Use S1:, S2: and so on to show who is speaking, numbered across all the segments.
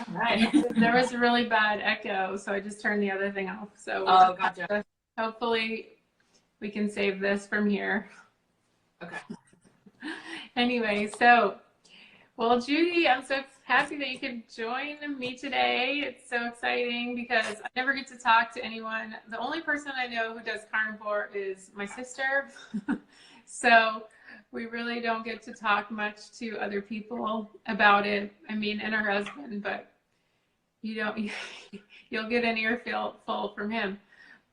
S1: All right.
S2: There was a really bad echo, so I just turned the other thing off. So
S1: Oh, gotcha.
S2: hopefully we can save this from here.
S1: Okay.
S2: Anyway, so, well, Judy, I'm so happy that you could join me today. It's so exciting because I never get to talk to anyone. The only person I know who does carnivore is my sister. So we really don't get to talk much to other people about it. I mean, and her husband, but you don't, you'll get an earful full from him.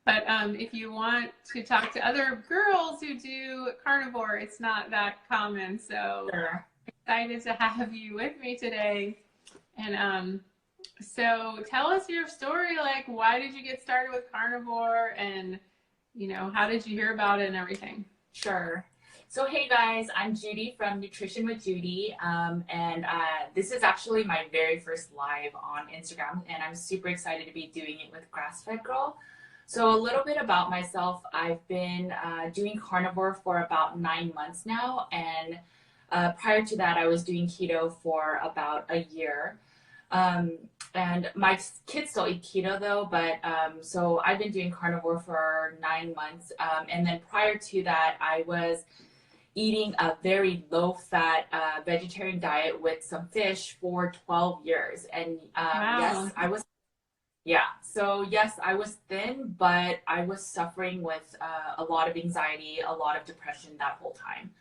S2: But if you want to talk to other girls who do carnivore, it's not that common. So
S1: Sure.
S2: excited to have you with me today. And so tell us your story. Like, why did you get started with carnivore, and how did you hear about it and everything?
S1: Sure. So, hey guys, I'm Judy from Nutrition with Judy. And this is actually my very first live on Instagram, and I'm super excited to be doing it with Grass-Fed Girl. So, a little bit about myself. I've been doing carnivore for about 9 months now, and prior to that, I was doing keto for about a year. And my kids still eat keto though, but so I've been doing carnivore for 9 months. And then prior to that, I was eating a very low-fat vegetarian diet with some fish for 12 years. And
S2: Wow.
S1: yes, I was, yeah. So yes, I was thin, but I was suffering with a lot of anxiety, a lot of depression that whole time.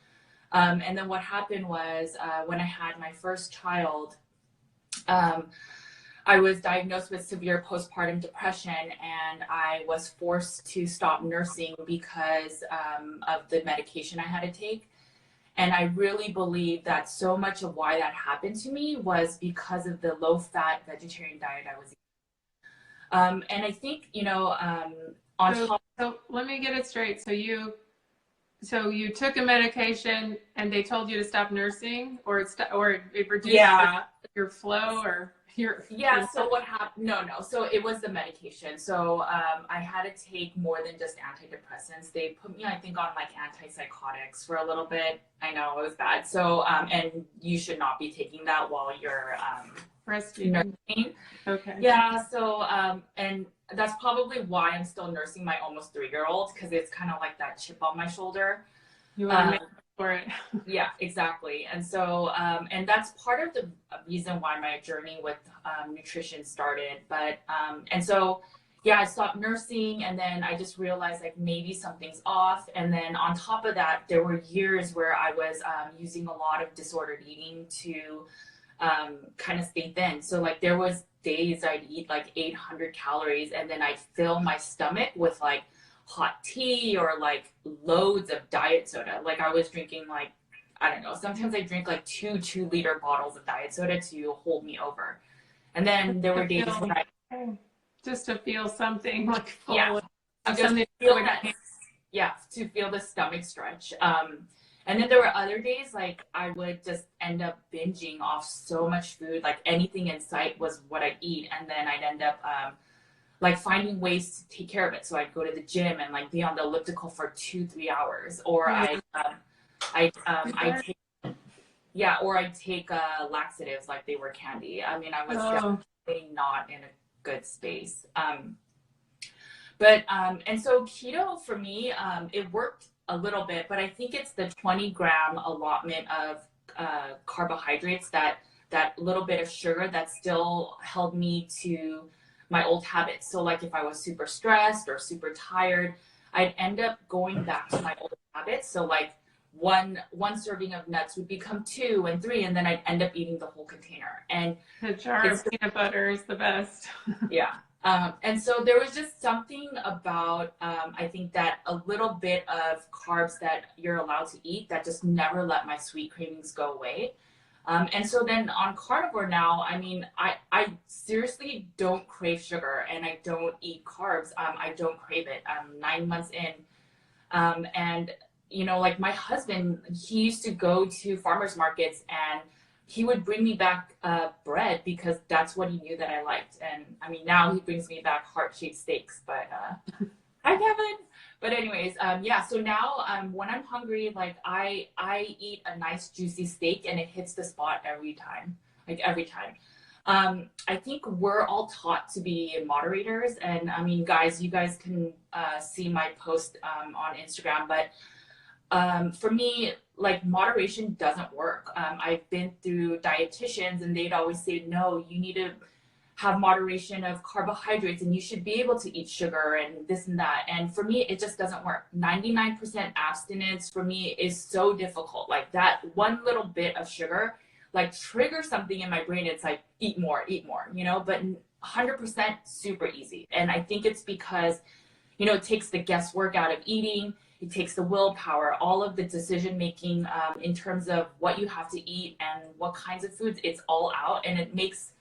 S1: And then what happened was when I had my first child, I was diagnosed with severe postpartum depression, and I was forced to stop nursing because of the medication I had to take. And I really believe that so much of why that happened to me was because of the low-fat vegetarian diet I was eating. And I think, on top.
S2: So let me get it straight. So you took a medication and they told you to stop nursing, or it reduced
S1: Yeah.
S2: your flow, or
S1: Yeah, so what happened? No. So it was the medication. So I had to take more than just antidepressants. They put me, I think, on like antipsychotics for a little bit. I know it was bad. So, and you should not be taking that while you're
S2: breastfeeding.
S1: nursing.
S2: Okay.
S1: Yeah, so, and that's probably why I'm still nursing my almost 3-year-old, because it's kind of like that chip on my shoulder.
S2: You want to make for it.
S1: Yeah, exactly. And so, and that's part of the reason why my journey with nutrition started. But, and so, yeah, I stopped nursing, and then I just realized like maybe something's off. And then on top of that, there were years where I was using a lot of disordered eating to kind of stay thin. So like there was days I'd eat like 800 calories, and then I'd fill my stomach with like hot tea or like loads of diet soda. Like I was drinking like, I don't know, sometimes I drink like 2 2-liter bottles of diet soda to hold me over. And then there were days when
S2: just to feel something like full.
S1: Yeah,
S2: Something
S1: feel that, yeah, to feel the stomach stretch. And then there were other days like I would just end up binging off so much food, like anything in sight was what I'd eat. And then I'd end up like finding ways to take care of it. So I'd go to the gym and like be on the elliptical for 2-3 hours, or I take, yeah, or I'd take laxatives like they were candy. I mean, I was definitely not in a good space. And so keto for me, it worked a little bit, but I think it's the 20-gram allotment of carbohydrates, that little bit of sugar that still held me to my old habits. So like if I was super stressed or super tired, I'd end up going back to my old habits. So like one serving of nuts would become 2 and 3, and then I'd end up eating the whole container. And
S2: the jar of peanut butter is the best.
S1: Yeah. And so there was just something about, I think that a little bit of carbs that you're allowed to eat that just never let my sweet cravings go away. And so then on carnivore now, I mean, I seriously don't crave sugar, and I don't eat carbs. I don't crave it. I'm 9 months in. And, like my husband, he used to go to farmers markets, and he would bring me back bread because that's what he knew that I liked. And I mean, now he brings me back heart-shaped steaks, but hi, Kevin. But anyways, yeah, so now when I'm hungry, like I eat a nice juicy steak, and it hits the spot every time, like every time. I think we're all taught to be moderators. And I mean, guys, you guys can see my post on Instagram, but for me, like moderation doesn't work. I've been through dietitians and they'd always say, no, you need to have moderation of carbohydrates and you should be able to eat sugar and this and that. And for me, it just doesn't work. 99% abstinence for me is so difficult. Like that one little bit of sugar, like triggers something in my brain. It's like, eat more, you know, but 100% super easy. And I think it's because, you know, it takes the guesswork out of eating. It takes the willpower, all of the decision making in terms of what you have to eat and what kinds of foods, it's all out. And it makes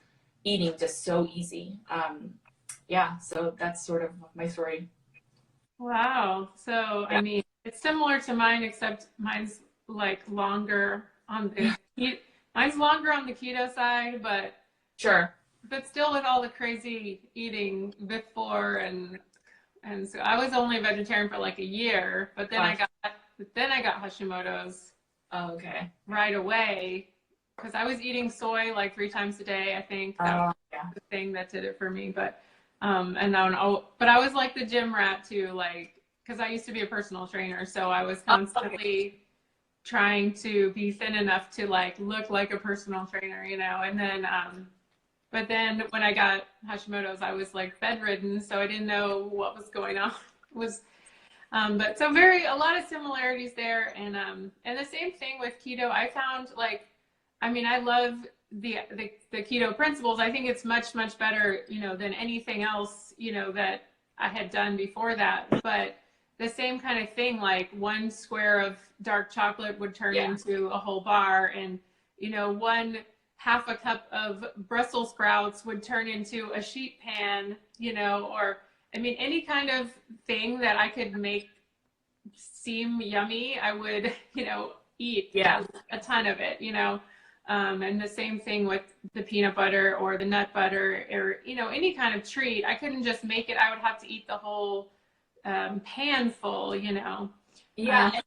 S1: eating just so easy. Yeah, so that's sort of my story.
S2: Wow. So,
S1: Yeah.
S2: I mean, it's similar to mine, except mine's like longer on the mine's longer on the keto side, but
S1: Sure.
S2: still with all the crazy eating before and so I was only a vegetarian for like a year, but then I got Hashimoto's
S1: Oh, okay.
S2: right away because I was eating soy like 3 times a day. I think that was the thing that did it for me. But and then but I was like the gym rat too, like because I used to be a personal trainer, so I was constantly trying to be thin enough to like look like a personal trainer, you know. And then but then when I got Hashimoto's, I was like bedridden, so I didn't know what was going on. But so a lot of similarities there, and the same thing with keto. I found like, I mean, I love the keto principles. I think it's much better, you know, than anything else, you know, that I had done before that. But the same kind of thing, like 1 square of dark chocolate would turn into a whole bar, and you know, 1/2 a cup of Brussels sprouts would turn into a sheet pan, you know, or I mean, any kind of thing that I could make seem yummy, I would, you know, eat a ton of it, you know. And the same thing with the peanut butter or the nut butter or, you know, any kind of treat. I couldn't just make it. I would have to eat the whole pan full, you know.
S1: Yeah.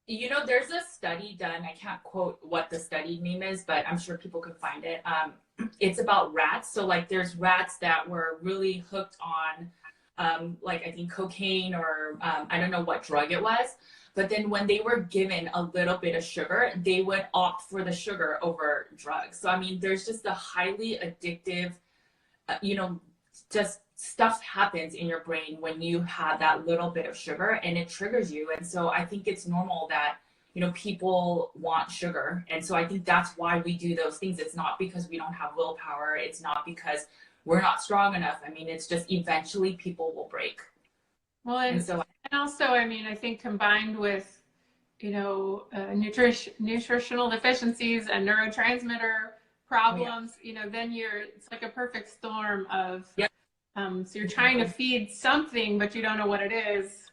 S1: You know, there's a study done. I can't quote what the study name is, but I'm sure people could find it. It's about rats. So like there's rats that were really hooked on like I think cocaine or I don't know what drug it was. But then when they were given a little bit of sugar, they would opt for the sugar over drugs. So I mean, there's just a highly addictive, you know, just stuff happens in your brain when you have that little bit of sugar and it triggers you. And so I think it's normal that, you know, people want sugar. And so I think that's why we do those things. It's not because we don't have willpower. It's not because we're not strong enough. I mean, it's just eventually people will break.
S2: Well, and also, I mean, I think combined with, you know, nutritional deficiencies and neurotransmitter problems, you know, then it's like a perfect storm of, so you're trying to feed something, but you don't know what it is.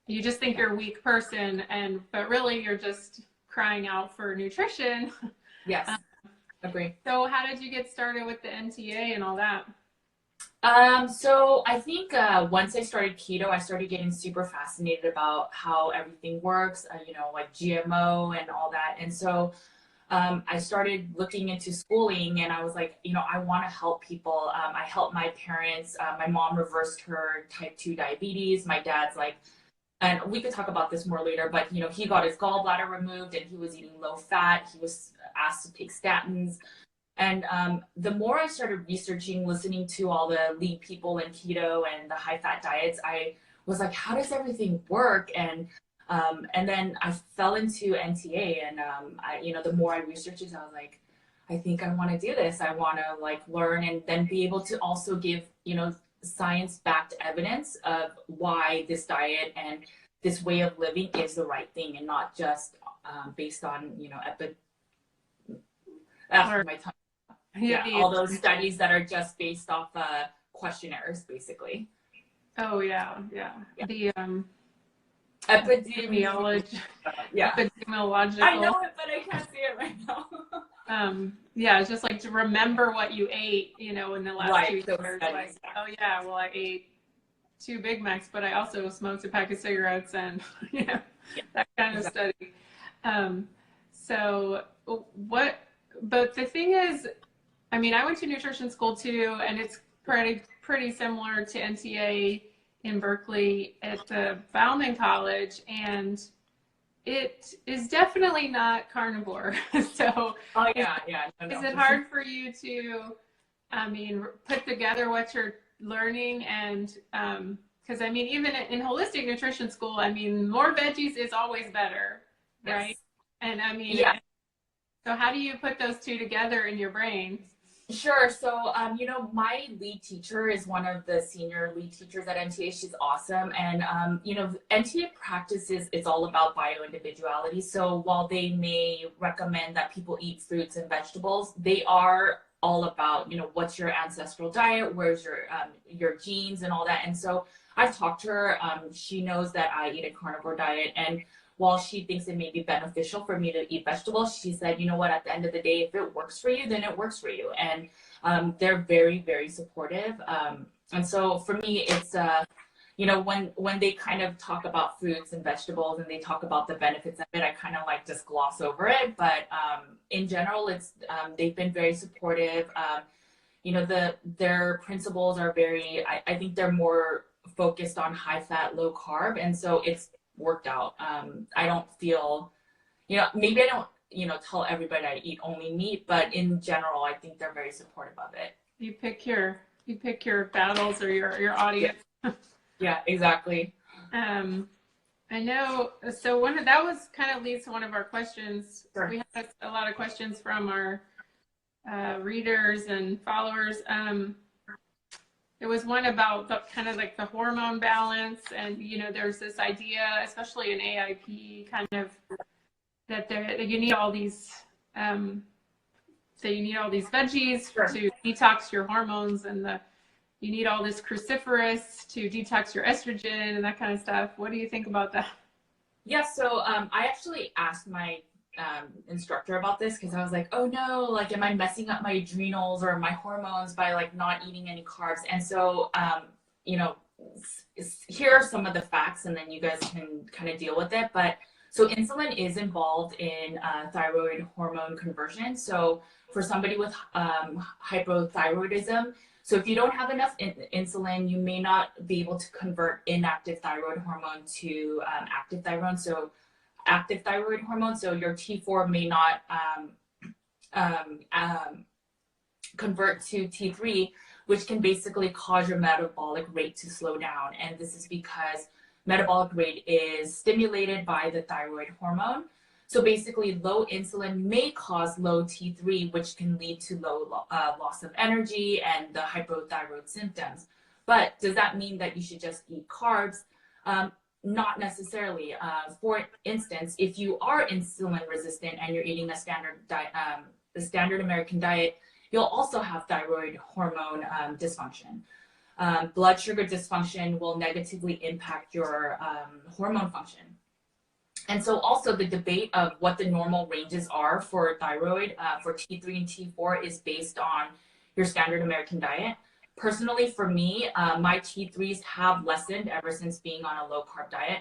S2: You just think you're a weak person, but really you're just crying out for nutrition.
S1: Yes, agree.
S2: So how did you get started with the NTA and all that?
S1: So I think once I started keto, I started getting super fascinated about how everything works, you know, like GMO and all that. And so I started looking into schooling and I was like, you know, I want to help people. I helped my parents. My mom reversed her type 2 diabetes. My dad's like, and we could talk about this more later, but you know, he got his gallbladder removed and he was eating low fat. He was asked to take statins. And the more I started researching, listening to all the lead people in keto and the high fat diets, I was like, how does everything work? And then I fell into NTA and you know, the more I researched it, I was like, I think I want to do this. I want to like learn and then be able to also give, you know, science-backed evidence of why this diet and this way of living is the right thing and not just based on, you know, all those studies that are just based off questionnaires, basically.
S2: Oh yeah. The
S1: epidemiology.
S2: Epidemiological.
S1: I know it, but I can't see it right now.
S2: It's just like to remember what you ate, you know, in the last 2 years. Like, oh yeah, well I ate 2 Big Macs, but I also smoked a pack of cigarettes and you know, that kind of study. But the thing is, I mean, I went to nutrition school too, and it's pretty similar to NTA in Berkeley at the Bauman College, and it is definitely not carnivore. So,
S1: Oh
S2: is,
S1: yeah, yeah. No,
S2: is
S1: no,
S2: it
S1: for sure.
S2: hard for you to, I mean, put together what you're learning? And because I mean, even in holistic nutrition school, I mean, more veggies is always better, right?
S1: Yes.
S2: And I mean,
S1: Yeah.
S2: so how do you put those two together in your brain?
S1: Sure. So, my lead teacher is one of the senior lead teachers at NTA. She's awesome. And, NTA practices is all about bio-individuality. So while they may recommend that people eat fruits and vegetables, they are all about, what's your ancestral diet, where's your genes and all that. And so I've talked to her. She knows that I eat a carnivore diet, and while she thinks it may be beneficial for me to eat vegetables, she said, you know what, at the end of the day, if it works for you, then it works for you. And they're very, very supportive. And so for me, it's, when they kind of talk about fruits and vegetables and they talk about the benefits of it, I kind of like just gloss over it. But in general, they've been very supportive. Their principles are I think they're more focused on high fat, low carb. And so it's worked out. I don't feel, maybe I don't, tell everybody I eat only meat, but in general, I think they're very supportive of it.
S2: You pick your battles or your audience.
S1: Yeah, exactly.
S2: I know. So that was kind of leads to one of our questions.
S1: Sure.
S2: We had a lot of questions from our readers and followers. There was one about the kind of like the hormone balance, and there's this idea, especially in AIP, kind of that you need all these veggies
S1: Sure.
S2: to detox your hormones, and you need all this cruciferous to detox your estrogen and that kind of stuff. What do you think about that?
S1: Yeah, so I actually asked my instructor about this because I was like, oh no, like, am I messing up my adrenals or my hormones by like not eating any carbs? And so, here are some of the facts, and then you guys can kind of deal with it. But so insulin is involved in thyroid hormone conversion. So for somebody with hypothyroidism, so if you don't have enough insulin, you may not be able to convert inactive thyroid hormone to active thyroid. So active thyroid hormone, so your T4 may not convert to T3, which can basically cause your metabolic rate to slow down. And this is because metabolic rate is stimulated by the thyroid hormone. So basically, low insulin may cause low T3, which can lead to low loss of energy and the hypothyroid symptoms. But does that mean that you should just eat carbs? Not necessarily. For instance, if you are insulin resistant and you're eating a standard diet, the standard American diet, you'll also have thyroid hormone dysfunction. Blood sugar dysfunction will negatively impact your hormone function. And so also the debate of what the normal ranges are for thyroid for T3 and T4 is based on your standard American diet. Personally, for me, my T3s have lessened ever since being on a low carb diet.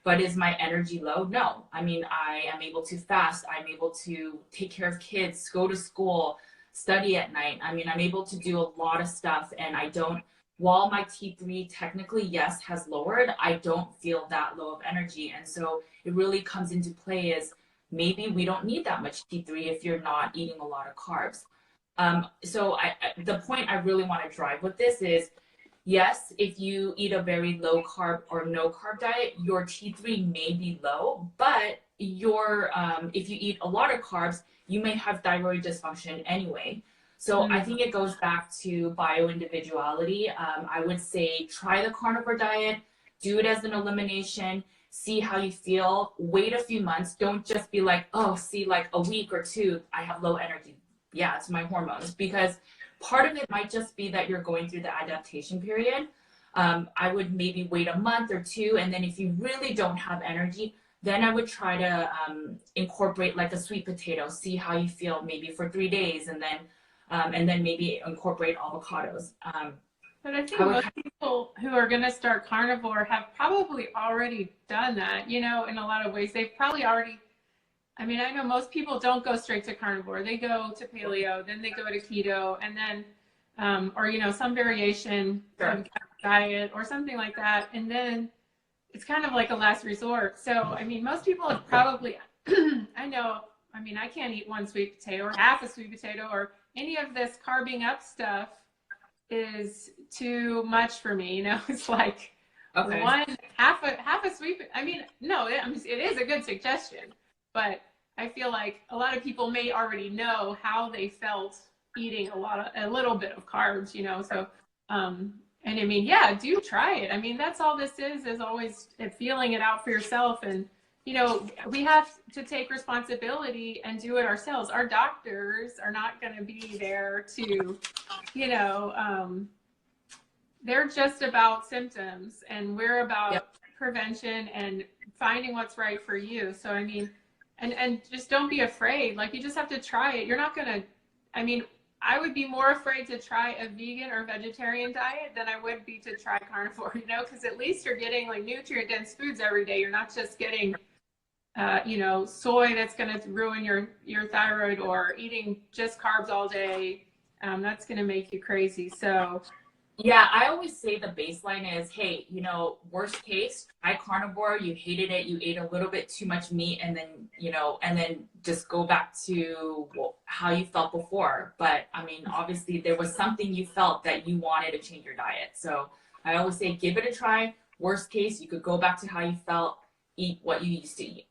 S1: But is my energy low? No. I mean, I am able to fast. I'm able to take care of kids, go to school, study at night. I mean, I'm able to do a lot of stuff, and while my T3 technically, yes, has lowered, I don't feel that low of energy. And so it really comes into play as maybe we don't need that much T3 if you're not eating a lot of carbs. So the point I really want to drive with this is, yes, if you eat a very low carb or no carb diet, your T3 may be low, but if you eat a lot of carbs, you may have thyroid dysfunction anyway. So I think it goes back to bio-individuality. I would say try the carnivore diet, do it as an elimination, see how you feel, wait a few months. Don't just be like, oh, see, like a week or two, I have low energy. Yeah, it's my hormones. Because part of it might just be that you're going through the adaptation period. I would maybe wait a month or two, and then if you really don't have energy, then I would try to incorporate like a sweet potato, see how you feel maybe for 3 days, and then maybe incorporate avocados.
S2: But I think most people who are going to start carnivore have probably already done that, in a lot of ways. They've probably already I mean, I know most people don't go straight to carnivore. They go to paleo, then they go to keto, and then, or, you know, some variation of diet or something like that. And then it's kind of like a last resort. So, I mean, most people have probably, I know, I mean, I can't eat one sweet potato or half a sweet potato or any of this carbing up stuff is too much for me. You know, it's like half a sweet, I mean, no, it is a good suggestion, but I feel like a lot of people may already know how they felt eating a little bit of carbs, you know, so, and I mean, yeah, do try it. I mean, that's all this is always feeling it out for yourself. And, you know, we have to take responsibility and do it ourselves. Our doctors are not going to be there to, you know, they're just about symptoms, and we're about prevention and finding what's right for you. So, I mean, and just don't be afraid. Like, you just have to try it. You're not going to, I mean, I would be more afraid to try a vegan or vegetarian diet than I would be to try carnivore, you know, because at least you're getting like nutrient dense foods every day. You're not just getting, you know, soy that's going to ruin your thyroid, or eating just carbs all day. That's going to make you crazy. So,
S1: yeah, I always say the baseline is, hey, you know, worst case, try carnivore, you hated it, you ate a little bit too much meat, and then, you know, and then just go back to how you felt before. But I mean, obviously there was something you felt that you wanted to change your diet. So I always say, give it a try. Worst case, you could go back to how you felt, eat what you used to eat.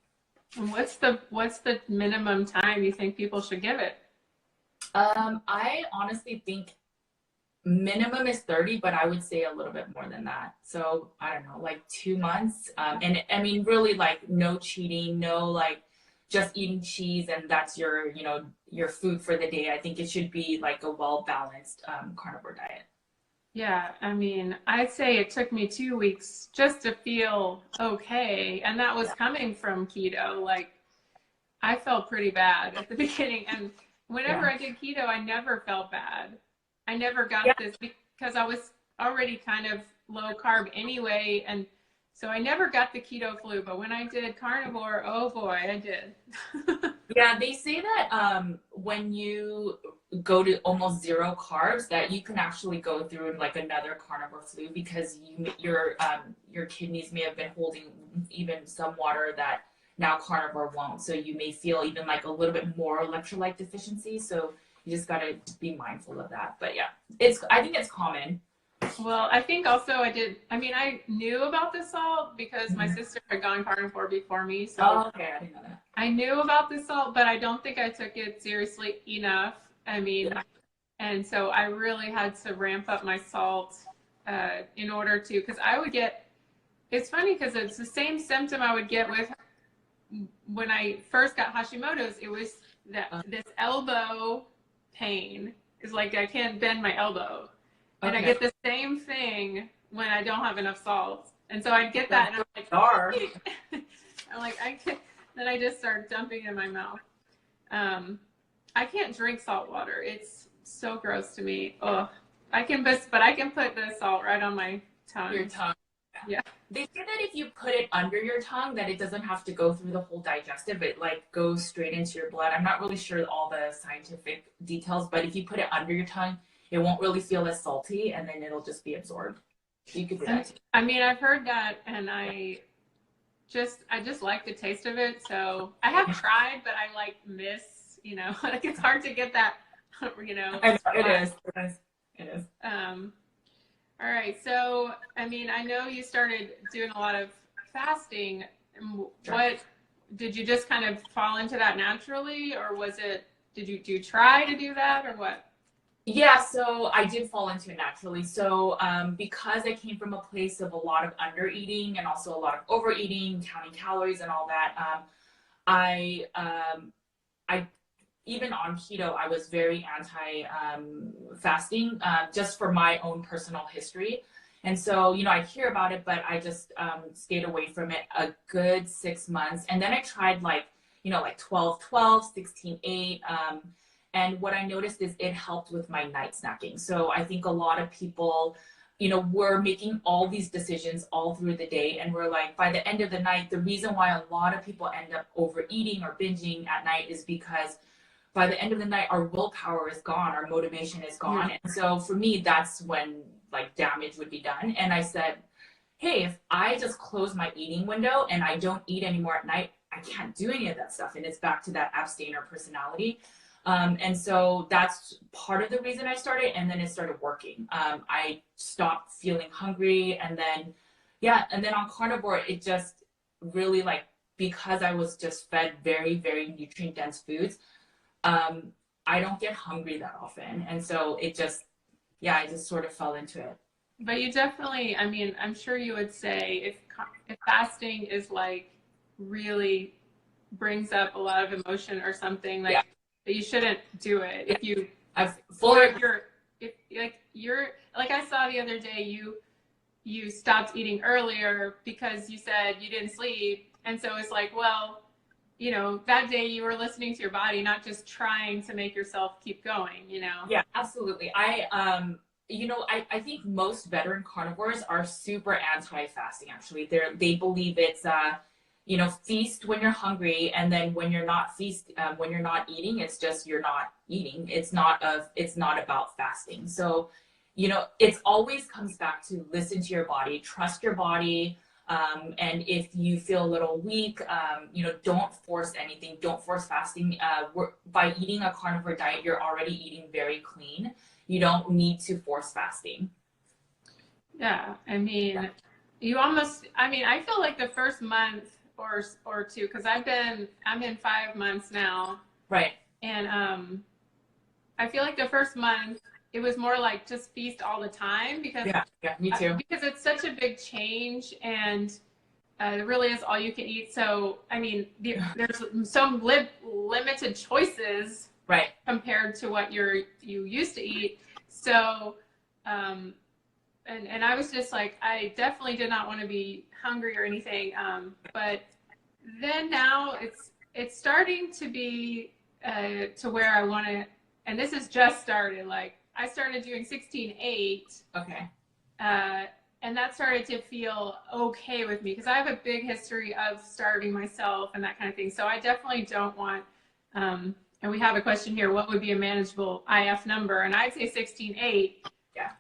S2: And what's the minimum time you think people should give it?
S1: I honestly think minimum is 30, but I would say a little bit more than that. So I don't know, like 2 months. And I mean, really, like, no cheating, no, like, just eating cheese and that's your, you know, your food for the day. I think it should be like a well-balanced carnivore diet.
S2: Yeah, I mean, I'd say it took me 2 weeks just to feel okay, and that was coming from keto. Like, I felt pretty bad at the beginning, and whenever I did keto, I never felt bad. I never got this because I was already kind of low carb anyway, and so I never got the keto flu. But when I did carnivore, oh boy, I did.
S1: Yeah, they say that when you go to almost zero carbs, that you can actually go through like another carnivore flu, because your kidneys may have been holding even some water that now carnivore won't. So you may feel even like a little bit more electrolyte deficiency. So you just got to be mindful of that. But yeah, I think it's common.
S2: Well, I think also I knew about the salt because my sister had gone carnivore before me. So
S1: okay, I didn't know that.
S2: I knew about the salt, but I don't think I took it seriously enough. I mean, and so I really had to ramp up my salt in order to, because I would get, it's funny because it's the same symptom I would get with when I first got Hashimoto's. It was this elbow pain. It's like I can't bend my elbow. And I get the same thing when I don't have enough salt. And so I'd get that, and I'm like, then I just start dumping it in my mouth. I can't drink salt water. It's so gross to me. Ugh. But I can put the salt right on my tongue.
S1: Your tongue.
S2: Yeah.
S1: They say that if you put it under your tongue, that it doesn't have to go through the whole digestive. It like goes straight into your blood. I'm not really sure all the scientific details, but if you put it under your tongue, it won't really feel as salty, and then it'll just be absorbed. You could do that too.
S2: I mean, I've heard that, and I just like the taste of it. So I have tried, but I like miss, you know, like it's hard to get that, you know.
S1: It is.
S2: All right. So, I mean, I know you started doing a lot of fasting. What did you just kind of fall into that naturally, or did you try to do that, or what?
S1: Yeah, so I did fall into it naturally. So because I came from a place of a lot of under eating and also a lot of overeating, counting calories and all that, I even on keto, I was very anti fasting, just for my own personal history. And so, you know, I hear about it, but I just stayed away from it a good 6 months. And then I tried like 12-12, 16-8. And what I noticed is it helped with my night snacking. So I think a lot of people we're making all these decisions all through the day. And we're like, by the end of the night, the reason why a lot of people end up overeating or binging at night is because by the end of the night, our willpower is gone, our motivation is gone. And so for me, that's when like damage would be done. And I said, hey, if I just close my eating window and I don't eat anymore at night, I can't do any of that stuff. And it's back to that abstainer personality. And so that's part of the reason I started. And then it started working. I stopped feeling hungry. And then, and then on carnivore, it just really like, because I was just fed very, very nutrient dense foods, I don't get hungry that often. And so it just, I just sort of fell into it.
S2: But you definitely, I mean, I'm sure you would say if fasting is like really brings up a lot of emotion or something, like that you shouldn't do it. If you, like I saw the other day, you stopped eating earlier because you said you didn't sleep. And so it's like, well, that day you were listening to your body, not just trying to make yourself keep going,
S1: Yeah, absolutely. I think most veteran carnivores are super anti-fasting. Actually, they believe it's feast when you're hungry, and then when you're not when you're not eating, it's just you're not eating. It's not about fasting. So, it always comes back to listen to your body, trust your body. And if you feel a little weak, don't force anything. Don't force fasting. By eating a carnivore diet, you're already eating very clean. You don't need to force fasting.
S2: Yeah, I mean, I feel like the first month or two, because I'm in 5 months now.
S1: Right.
S2: And I feel like the first month it was more like just feast all the time because
S1: me too.
S2: Because it's such a big change, and it really is all you can eat. So I mean, there's some limited choices,
S1: right,
S2: compared to what you used to eat. So and I was just like, I definitely did not want to be hungry or anything. But then now it's starting to be to where I want to, and this has just started. Like I started doing 16/8.
S1: Okay.
S2: And that started to feel okay with me because I have a big history of starving myself and that kind of thing. So I definitely don't want, and we have a question here, what would be a manageable IF number? And I'd say 16/8.
S1: Yeah.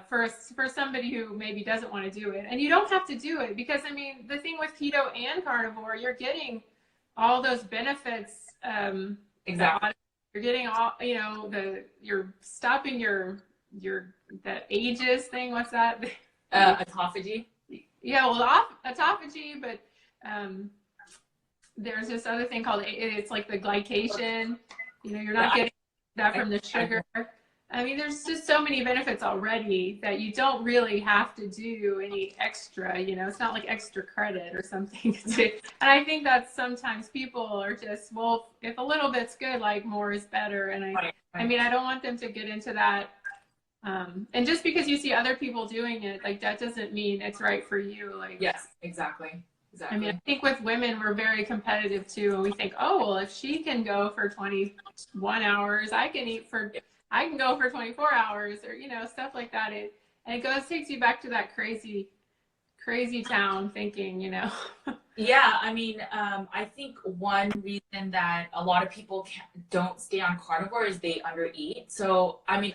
S2: For somebody who maybe doesn't want to do it. And you don't have to do it because, I mean, the thing with keto and carnivore, you're getting all those benefits.
S1: Exactly.
S2: You're getting all, you're stopping that ages thing. What's that?
S1: Autophagy.
S2: Yeah, well, autophagy, but there's this other thing called, it's like the glycation. You're not getting that from the sugar. I mean, there's just so many benefits already that you don't really have to do any extra, it's not like extra credit or something. And I think that sometimes people are just, well, if a little bit's good, like more is better. And I mean, I don't want them to get into that. And just because you see other people doing it, like that doesn't mean it's right for you. Like,
S1: yes, exactly.
S2: I mean, I think with women, we're very competitive too. And we think, oh, well, if she can go for 21 hours, I can go for 24 hours or, stuff like that. And it takes you back to that crazy town thinking,
S1: Yeah, I mean, I think one reason that a lot of people don't stay on carnivore is they undereat. So, I mean,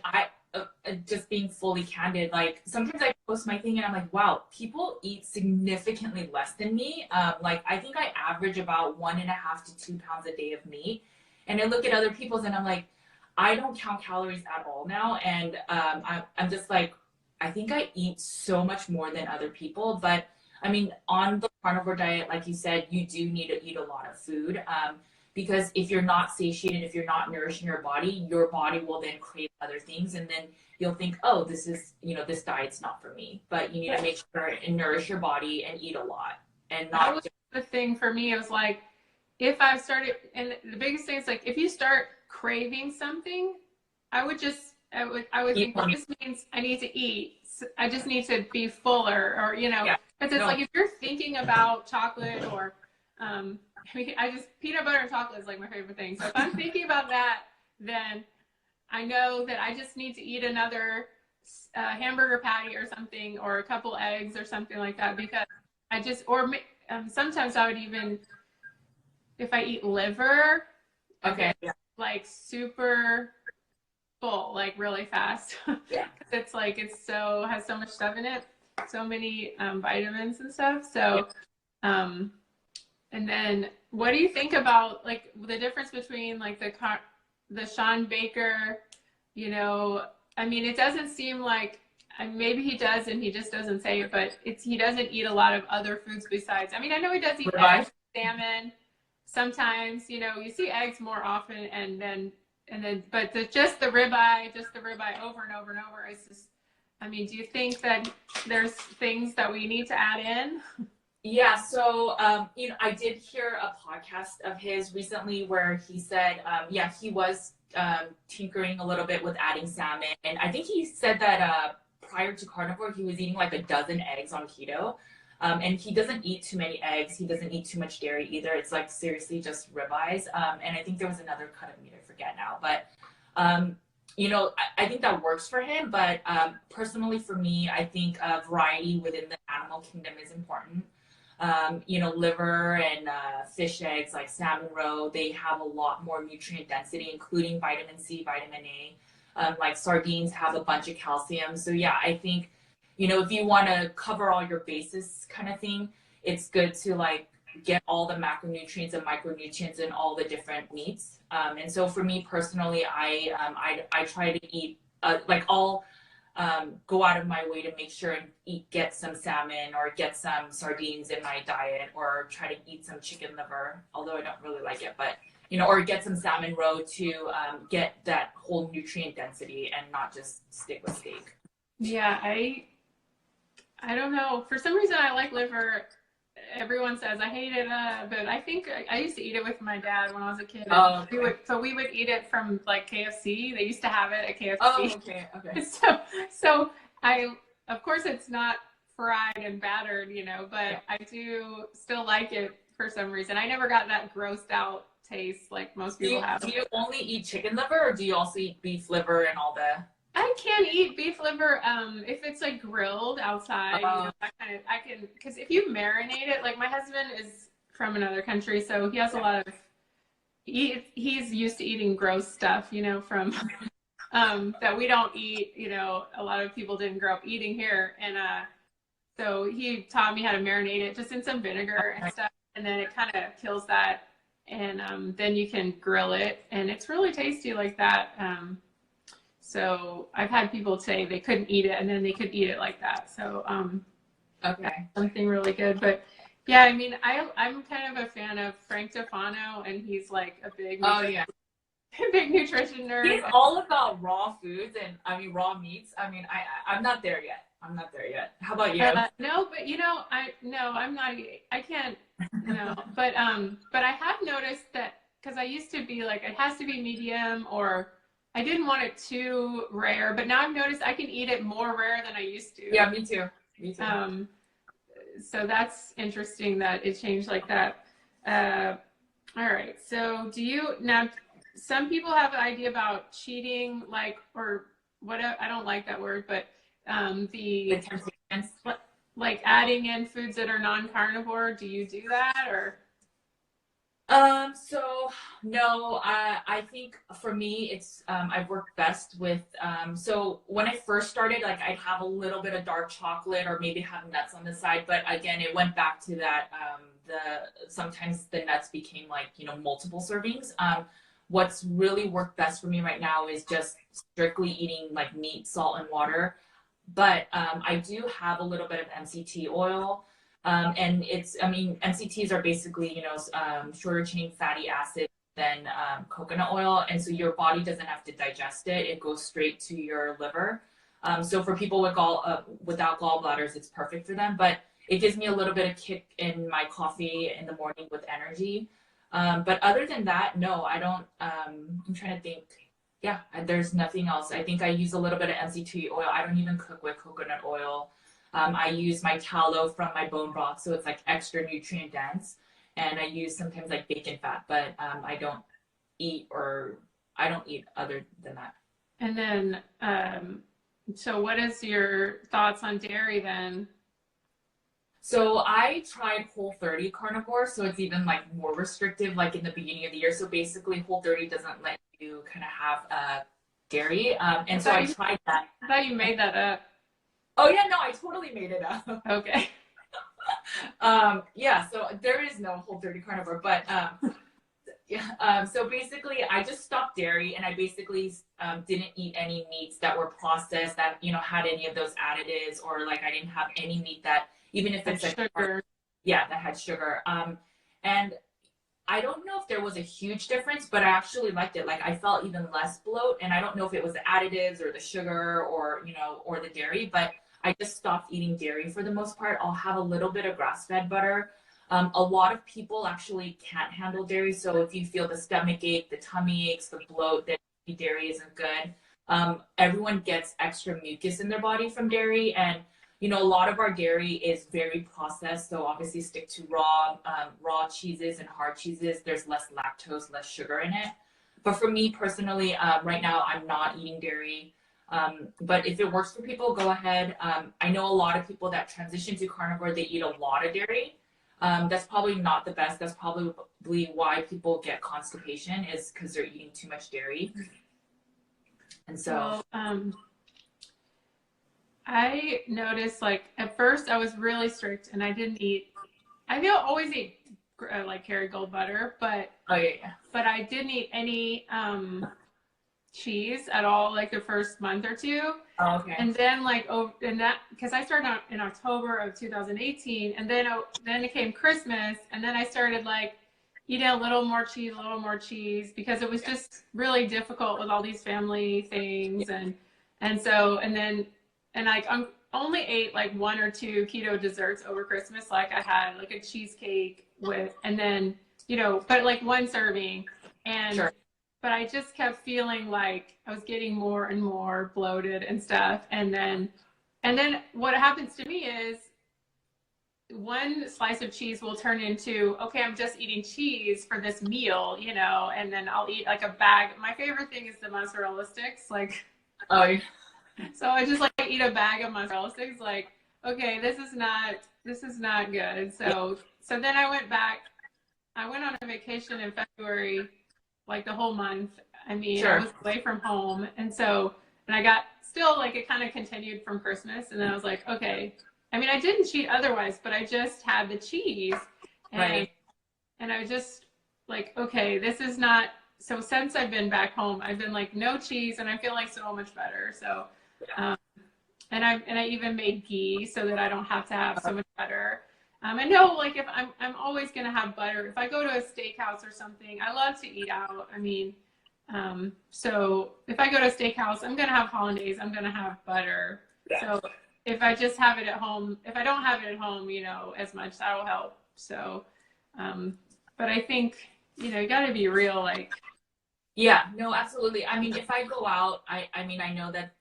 S1: just being fully candid, like sometimes I post my thing and I'm like, wow, people eat significantly less than me. Like I think I average about 1.5 to 2 pounds a day of meat. And I look at other people's and I'm like, I don't count calories at all now. And I'm just like, I think I eat so much more than other people. But I mean, on the carnivore diet, like you said, you do need to eat a lot of food. Because if you're not satiated, if you're not nourishing your body will then crave other things. And then you'll think, oh, this is, this diet's not for me. But you need to make sure and nourish your body and eat a lot. And not
S2: that was the thing for me. It was like, if I started, and the biggest thing is like, if you start craving something, I would think, well, this means I need to eat. I just need to be fuller or, because it's like, if you're thinking about chocolate or, peanut butter and chocolate is like my favorite thing. So if I'm thinking about that, then I know that I just need to eat another a hamburger patty or something, or a couple eggs or something like that, because I just, or sometimes I would even, if I eat liver,
S1: Okay.
S2: I get like super full, like really fast.
S1: Yeah.
S2: It's like, it's so, has so much stuff in it, so many vitamins and stuff. So, um, and then what do you think about like the difference between like the Sean Baker, you know, I mean, it doesn't seem like, maybe he does and he just doesn't say it, but he doesn't eat a lot of other foods besides. I mean, I know he does eat eggs, salmon, sometimes, you know, you see eggs more often, but just the ribeye over and over and over is just, I mean, do you think that there's things that we need to add in?
S1: Yeah, so you know, I did hear a podcast of his recently where he said, yeah, he was tinkering a little bit with adding salmon, and I think he said that prior to carnivore, he was eating like a dozen eggs on keto, and he doesn't eat too many eggs. He doesn't eat too much dairy either. It's like seriously just ribeyes, and I think there was another cut of meat I forget now, but you know, I think that works for him. But personally, for me, I think variety within the animal kingdom is important. You know, liver and fish eggs like salmon roe, they have a lot more nutrient density, including vitamin C, vitamin A. Like sardines have a bunch of calcium. So yeah, I think, you know, if you want to cover all your bases kind of thing, it's good to like get all the macronutrients and micronutrients in all the different meats. And so for me personally, I try to eat like all go out of my way to make sure and get some salmon or get some sardines in my diet, or try to eat some chicken liver, although I don't really like it, but you know, or get some salmon roe to get that whole nutrient density and not just stick with steak.
S2: Yeah, I don't know. For some reason, I like liver. Everyone says I hate it, but I think I used to eat it with my dad when I was a kid.
S1: Oh, okay.
S2: We would eat it from like KFC. They used to have it at KFC.
S1: Oh, okay, okay.
S2: So of course, it's not fried and battered, you know, but yeah. I do still like it for some reason. I never got that grossed out taste like most people have.
S1: Do you only eat chicken liver, or do you also eat beef liver and all the?
S2: I can eat beef liver if it's like grilled outside. You know, I can, because if you marinate it, like my husband is from another country, so he has a lot of he's used to eating gross stuff, you know, from that we don't eat. You know, a lot of people didn't grow up eating here, and so he taught me how to marinate it just in some vinegar and stuff, and then it kind of kills that, and then you can grill it, and it's really tasty like that. So I've had people say they couldn't eat it and then they could eat it like that. So okay, something really good. But yeah, I mean, I'm kind of a fan of Frank Tufano, and he's like a big big nutrition nerd.
S1: He's all about raw foods and I mean raw meats. I mean, I'm not there yet. I'm not there yet. How about you?
S2: No, but you know, I'm not. I can't. No, but I have noticed that, because I used to be like, it has to be medium, or I didn't want it too rare, but now I've noticed I can eat it more rare than I used to.
S1: Yeah, me too. Me too.
S2: So that's interesting that it changed like that. All right. So now, some people have an idea about cheating, like, or what, I don't like that word, but the temptations, like adding in foods that are non-carnivore. Do you do that, or?
S1: So no, I think for me, it's, I've worked best with, so when I first started, like I'd have a little bit of dark chocolate or maybe have nuts on the side. But again, it went back to that, sometimes the nuts became like, you know, multiple servings. What's really worked best for me right now is just strictly eating like meat, salt, and water. But, I do have a little bit of MCT oil. And it's, I mean, MCTs are basically, you know, shorter chain fatty acids than coconut oil. And so your body doesn't have to digest it. It goes straight to your liver. So for people with without gallbladders, it's perfect for them. But it gives me a little bit of kick in my coffee in the morning with energy. But other than that, no, I don't. I'm trying to think. Yeah, there's nothing else. I think I use a little bit of MCT oil. I don't even cook with coconut oil. I use my tallow from my bone broth, so it's like extra nutrient dense. And I use sometimes like bacon fat, but I don't eat other than that.
S2: And then So what is your thoughts on dairy then?
S1: So I tried Whole30 carnivore, so it's even like more restrictive, like in the beginning of the year. So basically, Whole30 doesn't let you kind of have dairy, and so I tried that.
S2: I thought you made that up.
S1: Oh yeah, no, I totally made it up.
S2: Okay.
S1: Yeah, so there is no Whole30 carnivore, but yeah. So basically, I just stopped dairy, and I basically didn't eat any meats that were processed that had any of those additives, or like I didn't have any meat that even if it's like
S2: sugar.
S1: Yeah, that had sugar. And I don't know if there was a huge difference, but I actually liked it. Like I felt even less bloat, and I don't know if it was the additives or the sugar or or the dairy, but I just stopped eating dairy for the most part. I'll have a little bit of grass-fed butter. A lot of people actually can't handle dairy, so if you feel the stomach ache, the tummy aches, the bloat, then dairy isn't good. Everyone gets extra mucus in their body from dairy, and a lot of our dairy is very processed, so obviously stick to raw cheeses and hard cheeses. There's less lactose, less sugar in it. But for me personally, right now I'm not eating dairy. But if it works for people, go ahead. I know a lot of people that transition to carnivore, they eat a lot of dairy. That's probably not the best. That's probably why people get constipation, is because they're eating too much dairy. And so,
S2: I noticed, like, at first I was really strict and I didn't eat. I always eat like Kerrygold butter, but
S1: oh yeah.
S2: But I didn't eat any cheese at all, like the first month or two.
S1: Oh, okay.
S2: And then because I started out in October of 2018, and then it came Christmas, and then I started like eating a little more cheese, because it was just really difficult with all these family things, and I only ate like one or two keto desserts over Christmas. Like I had like a cheesecake and then but like one serving, and
S1: sure.
S2: But I just kept feeling like I was getting more and more bloated and stuff. And then what happens to me is one slice of cheese will turn into, okay, I'm just eating cheese for this meal, and then I'll eat like a bag. My favorite thing is the mozzarella sticks. Like,
S1: oh, yeah.
S2: So I just like eat a bag of mozzarella sticks. Like, okay, this is not good. So then I went on a vacation in February, like the whole month. I mean,
S1: sure.
S2: I was away from home. And I got still like, it kind of continued from Christmas. And then I was like, okay, I mean, I didn't cheat otherwise, but I just had the cheese.
S1: Right.
S2: And I was just like, okay, this is not, so since I've been back home, I've been like, no cheese, and I feel like so much better. So, and I even made ghee so that I don't have to have so much butter. I know, like, if I'm always going to have butter. If I go to a steakhouse or something, I love to eat out. I mean, so if I go to a steakhouse, I'm going to have hollandaise. I'm going to have butter. Yeah. So if I just have it at home, if I don't have it at home, as much, that'll help. So, but I think, you got to be real, like.
S1: Yeah, no, absolutely. I mean, if I go out, I mean, I know that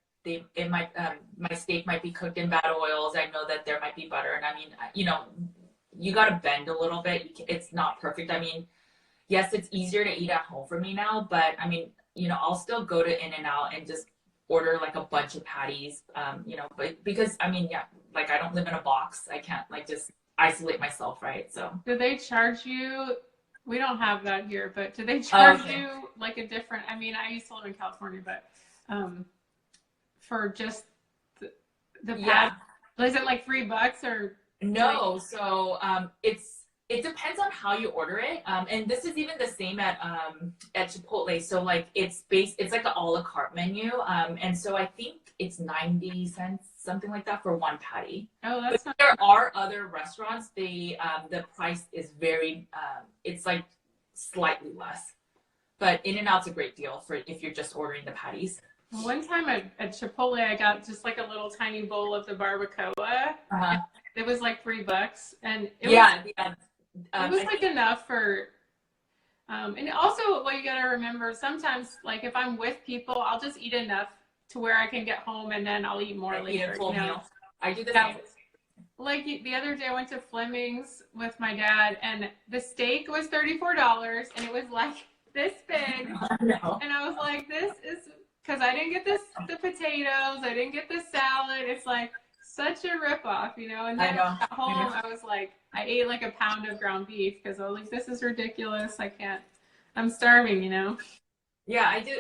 S1: my steak might be cooked in bad oils. I know that there might be butter, and I mean, you got to bend a little bit. It's not perfect. I mean, yes, it's easier to eat at home for me now, but I mean, I'll still go to In-N-Out and just order like a bunch of patties, but because I mean, yeah, like I don't live in a box. I can't like just isolate myself, right? So
S2: do they charge you? We don't have that here, but do they charge you like a different? I mean, I used to live in California, but for just the pad, is it like $3 or
S1: no? So it depends on how you order it, and this is even the same at Chipotle. So like it's like an a la carte menu, and so I think it's 90 cents, something like that, for one patty.
S2: Oh, that's not.
S1: There are other restaurants. The price is very it's like slightly less, but In-N-Out's a great deal for if you're just ordering the patties.
S2: One time at Chipotle, I got just like a little tiny bowl of the barbacoa. It was like $3, and it was like enough for. And also, what you gotta remember, sometimes like if I'm with people, I'll just eat enough to where I can get home, and then I'll eat more later.
S1: Eat a full meal. I do the same.
S2: Like the other day, I went to Fleming's with my dad, and the steak was $34, and it was like this big.
S1: No.
S2: And I was like, this is because I didn't get the potatoes, I didn't get the salad. It's like such a ripoff, you know. And
S1: I
S2: then
S1: know.
S2: at home, I was like, I ate like a pound of ground beef because I was like, this is ridiculous. I can't. I'm starving, you know.
S1: Yeah, I do.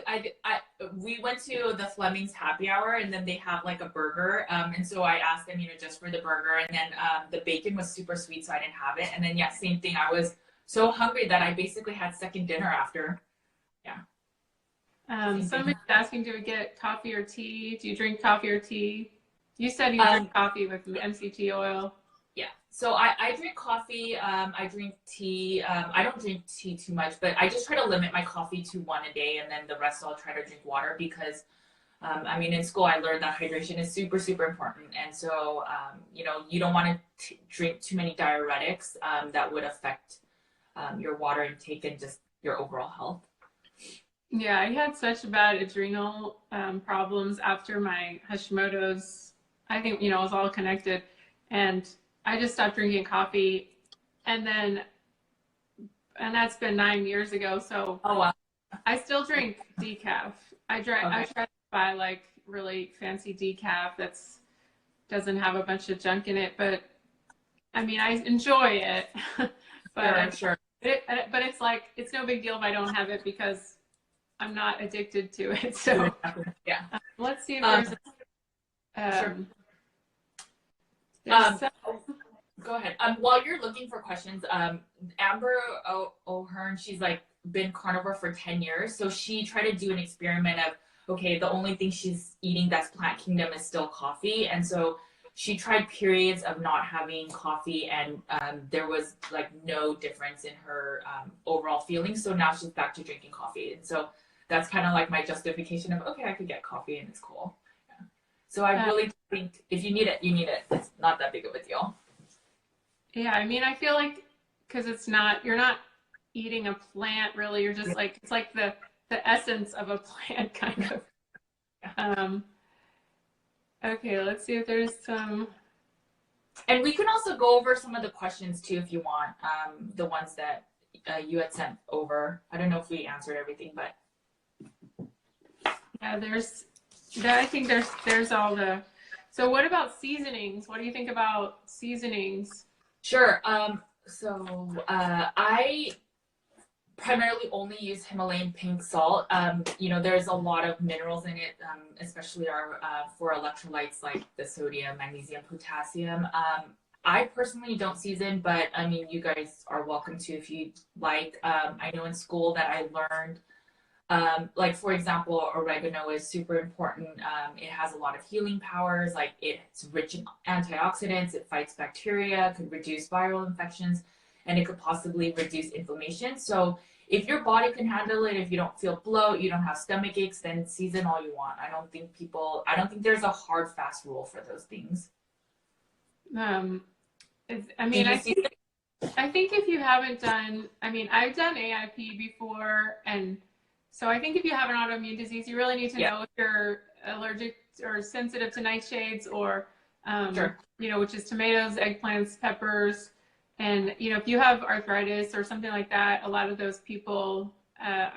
S1: We went to the Fleming's happy hour, and then they have like a burger. And so I asked them, just for the burger, and then the bacon was super sweet, so I didn't have it. And then yeah, same thing. I was so hungry that I basically had second dinner after. Yeah.
S2: Somebody's asking, do we get coffee or tea? Do you drink coffee or tea? You said you drink coffee with MCT oil.
S1: Yeah. So I drink coffee. I drink tea. I don't drink tea too much, but I just try to limit my coffee to one a day, and then the rest I'll try to drink water because, in school I learned that hydration is super, super important. And so, you don't want to drink too many diuretics that would affect your water intake and just your overall health.
S2: Yeah, I had such bad adrenal problems after my Hashimoto's. I think, it was all connected. And I just stopped drinking coffee. And that's been 9 years ago. So
S1: oh, wow.
S2: I still drink decaf. I try to buy like really fancy decaf that's doesn't have a bunch of junk in it. But I enjoy it. But
S1: sure.
S2: But it's like, it's no big deal if I don't have it because I'm not addicted to it. So
S1: yeah.
S2: Let's see if there's
S1: sure. Go ahead. While you're looking for questions, Amber O'Hearn, she's like been carnivore for 10 years. So she tried to do an experiment of, okay, the only thing she's eating that's plant kingdom is still coffee. And so she tried periods of not having coffee, and there was like no difference in her overall feelings. So now she's back to drinking coffee. And so that's kind of like my justification of, okay, I could get coffee and it's cool. Yeah. So I really think if you need it, you need it. It's not that big of a deal.
S2: Yeah, I feel like because you're not eating a plant really. You're just like, it's like the essence of a plant kind of. Okay, let's see if there's some.
S1: And we can also go over some of the questions too if you want, the ones that you had sent over. I don't know if we answered everything, but.
S2: Yeah, I think there's all the. So what about seasonings? What do you think about seasonings?
S1: Sure. I primarily only use Himalayan pink salt. There's a lot of minerals in it, especially for electrolytes like the sodium, magnesium, potassium. I personally don't season, but you guys are welcome to if you like. I know in school that I learned, like for example, oregano is super important. It has a lot of healing powers. Like it's rich in antioxidants. It fights bacteria, could reduce viral infections, and it could possibly reduce inflammation. So if your body can handle it, if you don't feel bloat, you don't have stomach aches, then season all you want. I don't think there's a hard, fast rule for those things.
S2: I think if you haven't done, I've done AIP before, and so I think if you have an autoimmune disease, you really need to know if you're allergic or sensitive to nightshades or,
S1: sure.
S2: Which is tomatoes, eggplants, peppers. And, if you have arthritis or something like that, a lot of those people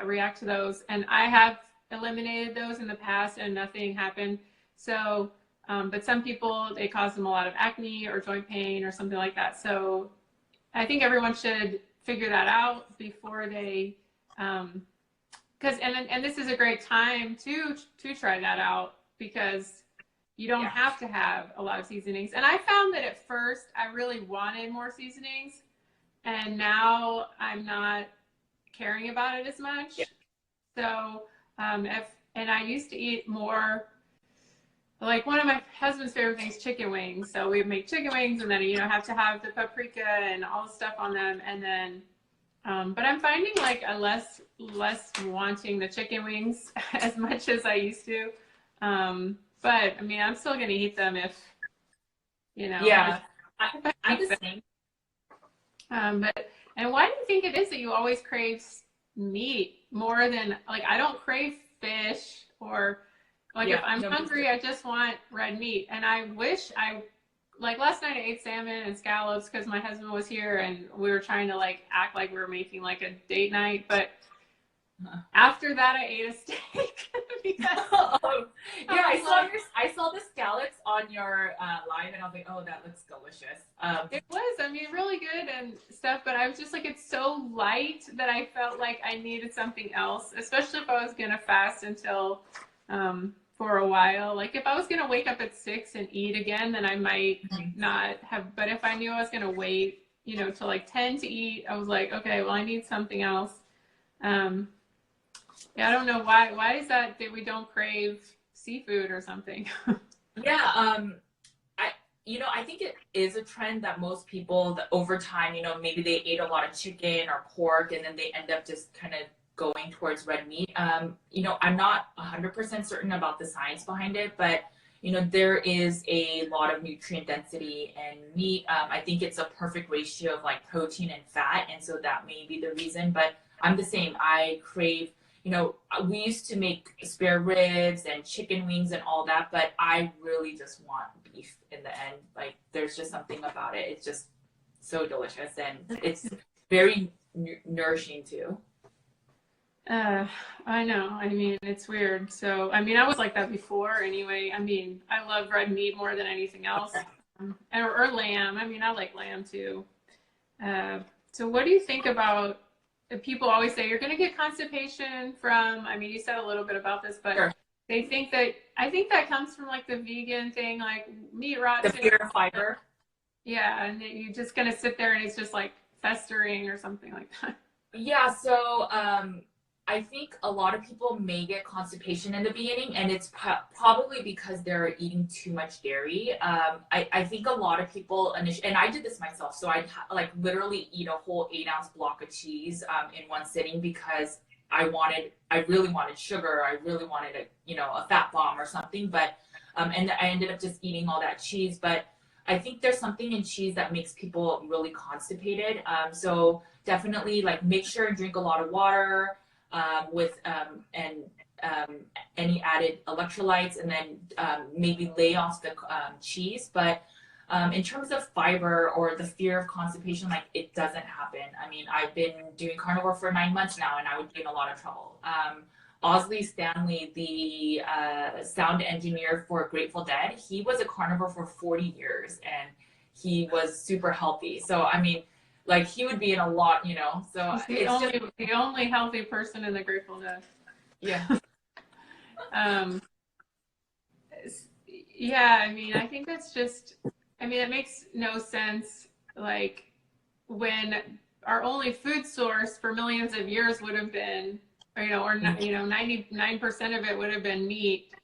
S2: react to those. And I have eliminated those in the past and nothing happened. So, but some people, they cause them a lot of acne or joint pain or something like that. So I think everyone should figure that out before they, and this is a great time to try that out because you don't have to have a lot of seasonings. And I found that at first I really wanted more seasonings, and now I'm not caring about it as much. So and I used to eat more. Like one of my husband's favorite things, chicken wings. So we make chicken wings, and then have to have the paprika and all the stuff on them, and then. But I'm finding like a less wanting the chicken wings as much as I used to. But I'm still gonna eat them if
S1: Yeah, I'm the same.
S2: And why do you think it is that you always crave meat more than I don't crave fish or if I'm hungry, I just want red meat. And I wish last night I ate salmon and scallops because my husband was here and we were trying to act like we were making a date night. But After that, I ate a steak because
S1: Oh, yeah,
S2: I was like,
S1: I saw the scallops on your live, and I was like, oh, that looks delicious.
S2: it was, I mean, really good and stuff, but I was just like, it's so light that I felt like I needed something else, especially if I was gonna fast until for a while. Like if I was gonna wake up at 6 and eat again, then I might not have. But if I knew I was gonna wait, you know, till like 10 to eat, I was like, okay, well, I need something else. Um, yeah, I don't know why. Why is that we don't crave seafood or something?
S1: yeah, I I think it is a trend that most people that over time, maybe they ate a lot of chicken or pork, and then they end up just kind of going towards red meat. I'm not 100% certain about the science behind it, but there is a lot of nutrient density in meat. I think it's a perfect ratio of like protein and fat, and so that may be the reason. But I'm the same. I crave. We used to make spare ribs and chicken wings and all that, but I really just want beef in the end. Like, there's just something about it. It's just so delicious, and it's very nourishing too.
S2: I know. I mean, it's weird. So, I mean, I was like that before anyway. I mean, I love red meat more than anything else, or lamb. I mean, I like lamb too. So, what do you think about people always say you're going to get constipation from? I mean, you said a little bit about this, but
S1: Sure.
S2: they think that I think that comes from like the vegan thing, like meat rots.
S1: The fear of fiber.
S2: Yeah, and you're just going to sit there and it's just like festering or something like that.
S1: Yeah, so I think a lot of people may get constipation in the beginning, and it's probably because they're eating too much dairy. I think a lot of people, and I did this myself, so I'd like literally eat a whole 8-ounce block of cheese in one sitting because I really wanted sugar. I really wanted a fat bomb or something, but and I ended up just eating all that cheese. But I think there's something in cheese that makes people really constipated. So definitely like make sure and drink a lot of water with and any added electrolytes, and then maybe lay off the cheese. But in terms of fiber or the fear of constipation, like it doesn't happen. I mean, I've been doing carnivore for 9 months now, and I would be in a lot of trouble. Osley Stanley, the sound engineer for Grateful Dead, he was a carnivore for 40 years, and he was super healthy. So I mean, like he would be in a lot, So
S2: He's the only healthy person in the Grateful Dead.
S1: Yeah.
S2: Yeah, I mean, I think that's just, I mean, it makes no sense. Like when our only food source for millions of years would have been, or 99% of it would have been meat,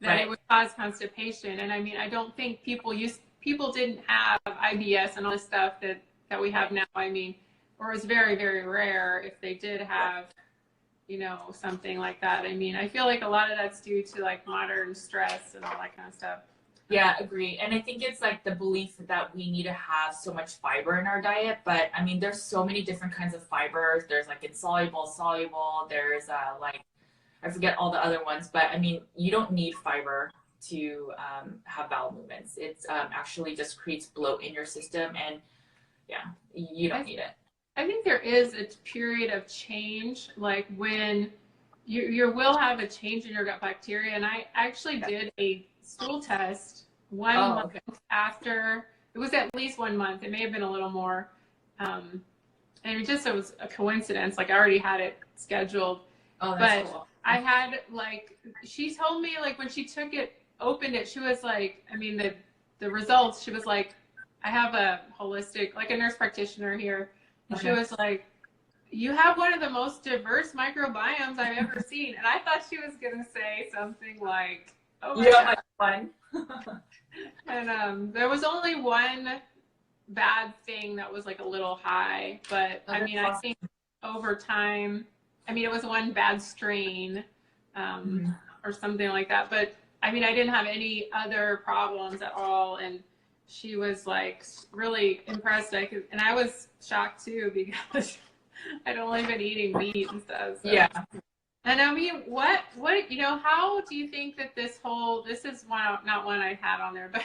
S2: that
S1: Right.
S2: It would cause constipation. And I mean, I don't think people didn't have IBS and all this stuff that we have now. I mean, or it's very, very rare if they did have, something like that. I mean, I feel like a lot of that's due to like modern stress and all that kind of stuff.
S1: Yeah, agree. And I think it's like the belief that we need to have so much fiber in our diet. But I mean, there's so many different kinds of fibers. There's like insoluble, soluble. There's like, I forget all the other ones. But I mean, you don't need fiber to have bowel movements. It's actually just creates bloat in your system. And yeah, you don't need it.
S2: I think there is a period of change, like when you will have a change in your gut bacteria. And I actually did a stool test 1 month after. It was at least 1 month. It may have been a little more. And it was a coincidence. Like I already had it scheduled.
S1: Oh, that's
S2: but
S1: cool.
S2: I had like, she told me like when she took it, opened it, she was like, I mean, the results, she was like, I have a holistic, like a nurse practitioner here. And she was like, you have one of the most diverse microbiomes I've ever seen. And I thought she was going to say something like, oh my God.
S1: Fun.
S2: And there was only one bad thing that was like a little high. But I mean, I think over time, I mean, it was one bad strain or something like that. But I mean, I didn't have any other problems at all. And she was like really impressed. And I was shocked too because I'd only been eating meat and stuff. So.
S1: Yeah.
S2: And I mean, what, how do you think that this is not one I had on there, but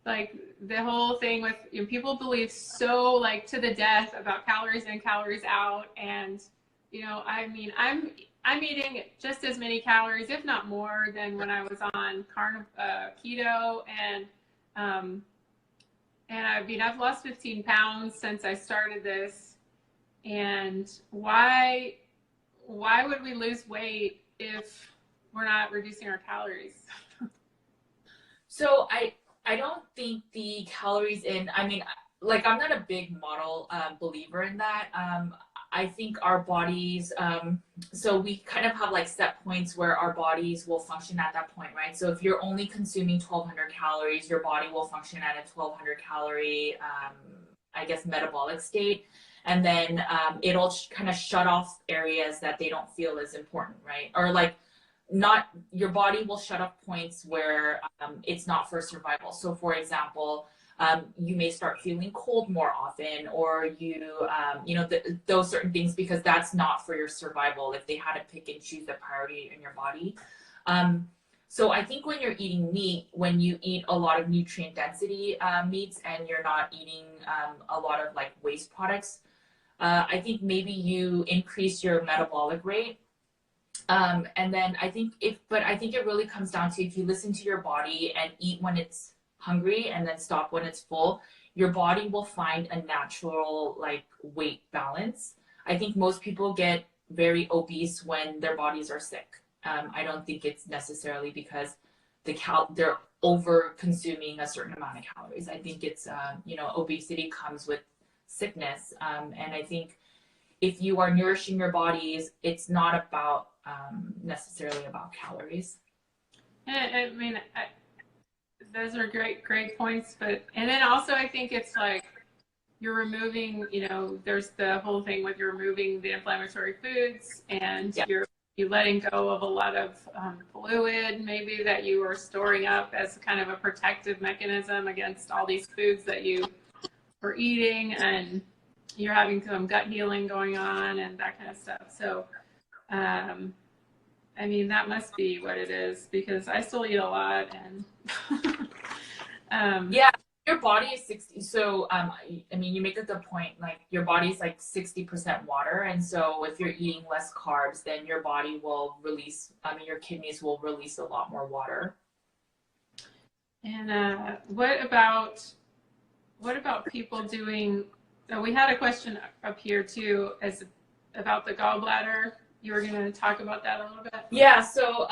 S2: like the whole thing with people believe so like to the death about calories in, calories out. And I mean, I'm eating just as many calories, if not more, than when I was on keto, um, and I mean, I've lost 15 pounds since I started this. And why would we lose weight if we're not reducing our calories?
S1: So I don't think the calories in, I mean, like I'm not a big model believer in that. I think our bodies, so we kind of have like set points where our bodies will function at that point, right? So if you're only consuming 1200 calories, your body will function at a 1200 calorie, I guess, metabolic state. And then it'll kind of shut off areas that they don't feel as important, right? Or like, not, your body will shut off points where it's not for survival. So for example, you may start feeling cold more often, or those certain things, because that's not for your survival if they had to pick and choose the priority in your body. So I think when you're eating meat, when you eat a lot of nutrient density meats and you're not eating a lot of like waste products, I think maybe you increase your metabolic rate. And then I think it really comes down to, if you listen to your body and eat when it's hungry and then stop when it's full, your body will find a natural like weight balance. I think most people get very obese when their bodies are sick. I don't think it's necessarily because they're over consuming a certain amount of calories. I think it's obesity comes with sickness, and I think if you are nourishing your bodies, it's not about necessarily about calories.
S2: I mean, those are great points, and then also I think it's like you're removing, there's the whole thing with you're removing the inflammatory foods, and you're letting go of a lot of fluid maybe that you were storing up as kind of a protective mechanism against all these foods that you were eating, and you're having some gut healing going on and that kind of stuff. So I mean, that must be what it is, because I still eat a lot, and
S1: yeah, your body is 60. So I mean, you make a good point. Like, your body is like 60% water, and so if you're eating less carbs, then your body will release. I mean, your kidneys will release a lot more water.
S2: And what about people doing? We had a question up here too, about the gallbladder. You were going to talk about that a little bit?
S1: Yeah, so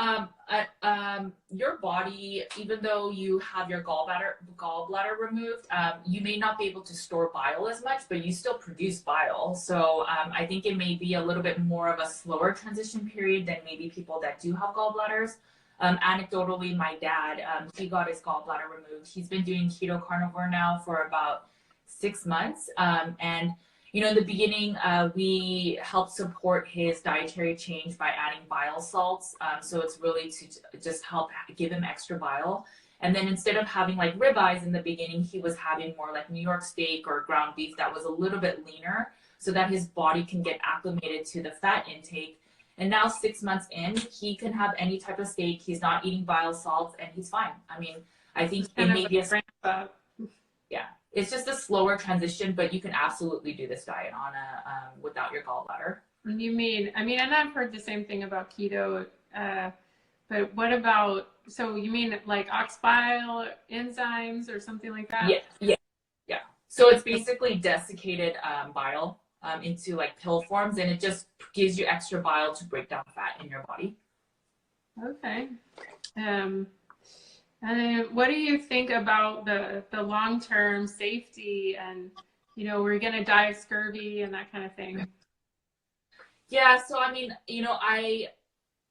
S1: your body, even though you have your gallbladder removed, you may not be able to store bile as much, but you still produce bile. So I think it may be a little bit more of a slower transition period than maybe people that do have gallbladders. Anecdotally, my dad, he got his gallbladder removed. He's been doing keto carnivore now for about 6 months. And in the beginning, we helped support his dietary change by adding bile salts. So it's really to just help give him extra bile. And then instead of having like ribeyes in the beginning, he was having more like New York steak or ground beef that was a little bit leaner, so that his body can get acclimated to the fat intake. And now 6 months in, he can have any type of steak. He's not eating bile salts, and he's fine. I mean, I think it may be yeah. It's just a slower transition, but you can absolutely do this diet on without your gallbladder.
S2: And I've heard the same thing about keto, but what about, so you mean like ox bile enzymes or something like that?
S1: Yeah. So it's basically desiccated bile into like pill forms, and it just gives you extra bile to break down fat in your body.
S2: Okay. And what do you think about the long-term safety, and we're going to die of scurvy and that kind of thing?
S1: Yeah, so I mean,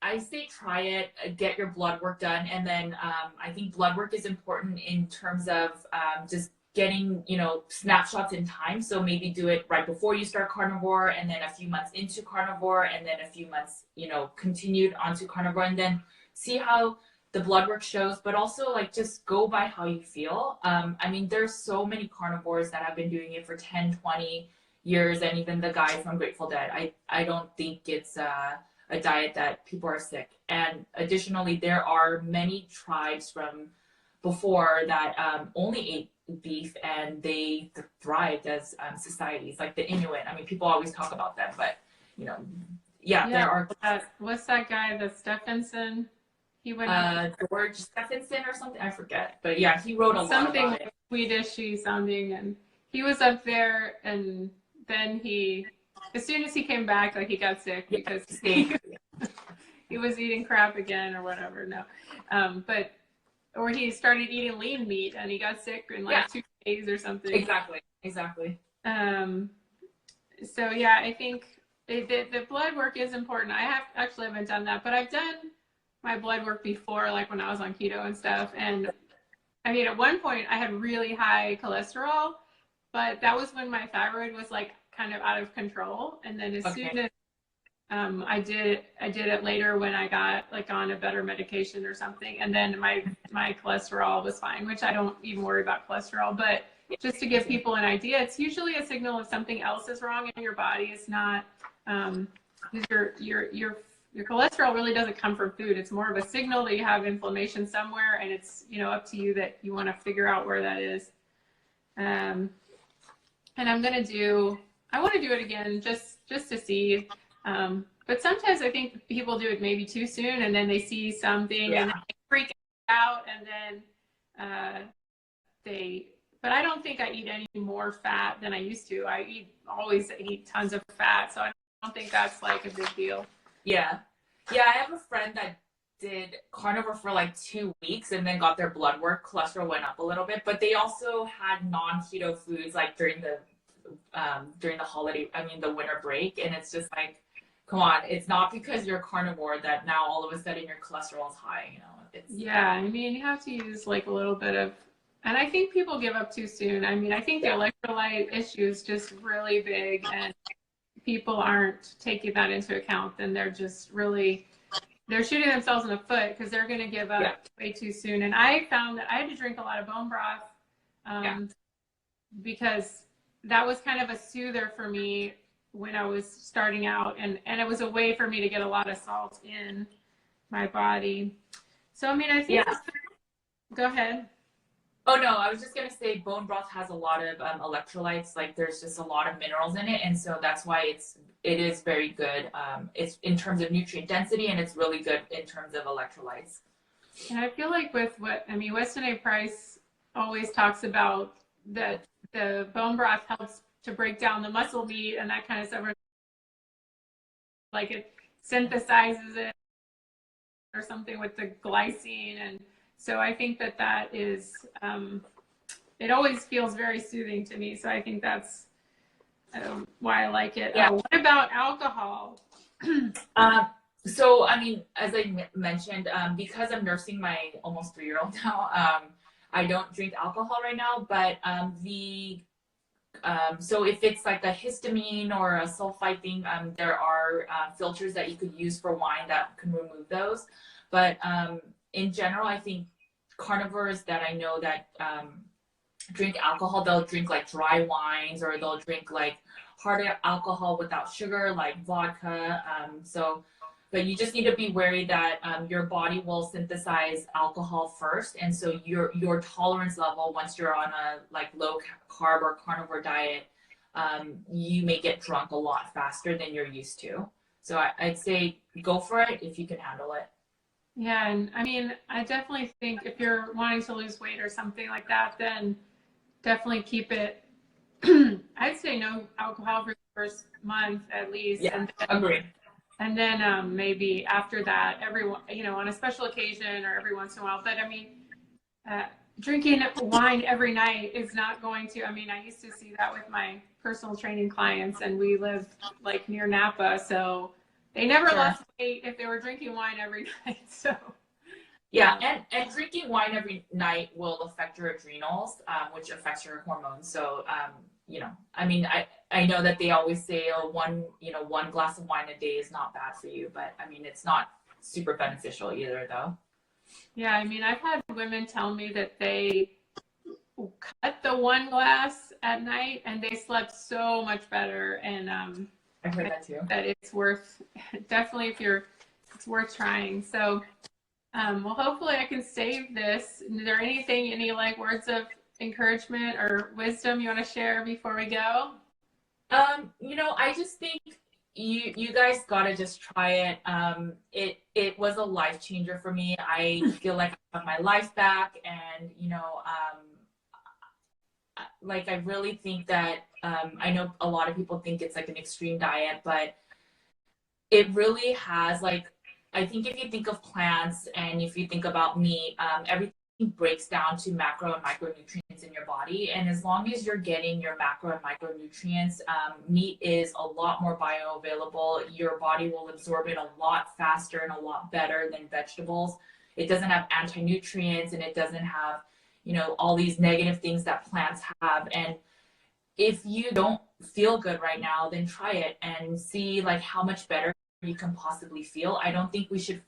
S1: I say try it, get your blood work done, and then I think blood work is important in terms of just getting snapshots in time. So maybe do it right before you start carnivore, and then a few months into carnivore, and then a few months continued onto carnivore, and then see how the blood work shows, but also like just go by how you feel. I mean, there's so many carnivores that have been doing it for 10, 20 years, and even the guy from Grateful Dead. I don't think it's a diet that people are sick. And additionally, there are many tribes from before that only ate beef, and they thrived as societies, like the Inuit. I mean, people always talk about them, but Yeah, there are
S2: what's that guy, the Stephenson? He went up
S1: George Stephenson or something. I forget, but yeah, he wrote a lot
S2: something
S1: about it.
S2: Swedishy sounding, and he was up there, and then as soon as he came back, like he got sick because he was eating crap again or whatever. No, or he started eating lean meat and he got sick in like 2 days or something.
S1: Exactly.
S2: So yeah, I think the blood work is important. I haven't done that, but I've done my blood work before, like when I was on keto and stuff. And I mean, at one point I had really high cholesterol, but that was when my thyroid was like kind of out of control. And then as soon as I did it later when I got like on a better medication or something, and then my cholesterol was fine, which I don't even worry about cholesterol, but just to give people an idea, it's usually a signal of something else is wrong in your body. It's not your cholesterol really doesn't come from food. It's more of a signal that you have inflammation somewhere, and it's up to you that you want to figure out where that is. And I want to do it again just to see. But sometimes I think people do it maybe too soon, and then they see something and then they freak out, and then but I don't think I eat any more fat than I used to. I always eat tons of fat, so I don't think that's like a big deal.
S1: Yeah, I have a friend that did carnivore for like 2 weeks and then got their blood work. Cholesterol went up a little bit, but they also had non-keto foods like during the the winter break, and it's just like, come on, it's not because you're carnivore that now all of a sudden your cholesterol is high.
S2: I mean, you have to use like a little bit of, and I think people give up too soon. I mean, I think the electrolyte issue is just really big, and people aren't taking that into account. Then they're shooting themselves in the foot because they're going to give up way too soon. And I found that I had to drink a lot of bone broth because that was kind of a soother for me when I was starting out, and it was a way for me to get a lot of salt in my body. So I mean, I think go ahead.
S1: Oh no, I was just gonna say bone broth has a lot of electrolytes. Like there's just a lot of minerals in it, and so that's why it is very good. It's in terms of nutrient density, and it's really good in terms of electrolytes.
S2: And I feel like Weston A. Price always talks about that the bone broth helps to break down the muscle meat and that kind of stuff. Like it synthesizes it or something with the glycine, and so I think that is it always feels very soothing to me. So I think that's why I like it. What about alcohol?
S1: So I mean, as I mentioned, because I'm nursing my almost 3-year-old now, I don't drink alcohol right now, but so if it's like a histamine or a sulfite thing, there are filters that you could use for wine that can remove those. But in general, I think carnivores that I know that drink alcohol, they'll drink like dry wines, or they'll drink like hard alcohol without sugar, like vodka. But you just need to be wary that your body will synthesize alcohol first, and so your tolerance level, once you're on a like low carb or carnivore diet, you may get drunk a lot faster than you're used to. So I'd say go for it if you can handle it.
S2: Yeah, and I mean, I definitely think if you're wanting to lose weight or something like that, then definitely keep it. I'd say no alcohol for the first month at least.
S1: Yeah, agree.
S2: And then maybe after that, everyone, on a special occasion or every once in a while. But I mean, drinking wine every night is not going to, I mean, I used to see that with my personal training clients, and we live like near Napa. So they never lost weight if they were drinking wine every night. So
S1: yeah, and drinking wine every night will affect your adrenals, which affects your hormones. So I mean, I know that they always say, oh, one glass of wine a day is not bad for you, but I mean, it's not super beneficial either, though.
S2: Yeah, I mean, I've had women tell me that they cut the one glass at night and they slept so much better. And
S1: I've heard that too.
S2: That it's worth, definitely it's worth trying. So, well, hopefully I can save this. Is there any like words of encouragement or wisdom you want to share before we go?
S1: I just think you guys gotta just try it. It was a life changer for me. I feel like I have my life back, and like I really think that I know a lot of people think it's like an extreme diet, but it really has like I think if you think of plants and if you think about meat, everything breaks down to macro and micronutrients in your body. And as long as you're getting your macro and micronutrients, meat is a lot more bioavailable. Your body will absorb it a lot faster and a lot better than vegetables. It doesn't have anti-nutrients and it doesn't have, all these negative things that plants have. And if you don't feel good right now, then try it and see like how much better you can possibly feel. I don't think we should focus